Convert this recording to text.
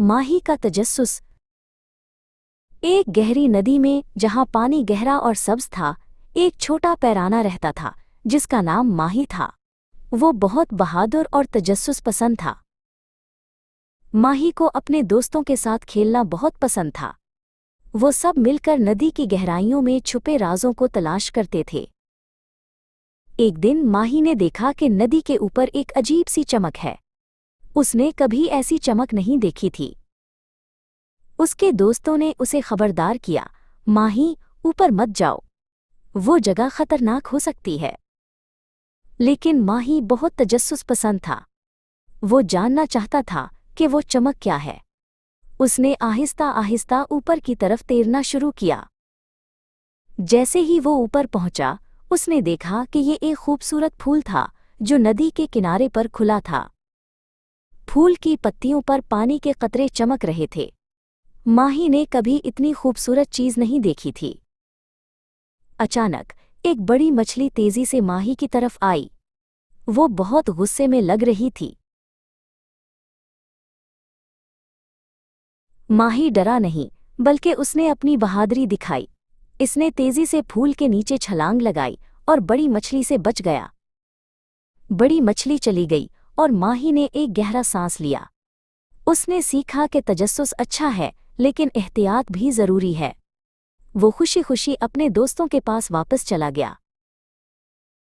माही का तजस्सुस। एक गहरी नदी में, जहां पानी गहरा और सब्ज था, एक छोटा पैराना रहता था जिसका नाम माही था। वो बहुत बहादुर और तजस्सुस पसंद था। माही को अपने दोस्तों के साथ खेलना बहुत पसंद था। वो सब मिलकर नदी की गहराइयों में छुपे राजों को तलाश करते थे। एक दिन माही ने देखा कि नदी के ऊपर एक अजीब सी चमक है। उसने कभी ऐसी चमक नहीं देखी थी। उसके दोस्तों ने उसे खबरदार किया, माही, ऊपर मत जाओ, वो जगह खतरनाक हो सकती है। लेकिन माही बहुत तजस्सुस पसंद था। वो जानना चाहता था कि वो चमक क्या है। उसने आहिस्ता आहिस्ता ऊपर की तरफ तैरना शुरू किया। जैसे ही वो ऊपर पहुंचा, उसने देखा कि ये एक खूबसूरत फूल था जो नदी के किनारे पर खुला था। फूल की पत्तियों पर पानी के कतरे चमक रहे थे। माही ने कभी इतनी खूबसूरत चीज नहीं देखी थी। अचानक एक बड़ी मछली तेजी से माही की तरफ आई। वो बहुत गुस्से में लग रही थी। माही डरा नहीं, बल्कि उसने अपनी बहादुरी दिखाई। इसने तेजी से फूल के नीचे छलांग लगाई और बड़ी मछली से बच गया। बड़ी मछली चली गई और माही ने एक गहरा सांस लिया। उसने सीखा कि तजस्सुस अच्छा है, लेकिन एहतियात भी जरूरी है। वो खुशी खुशी अपने दोस्तों के पास वापस चला गया।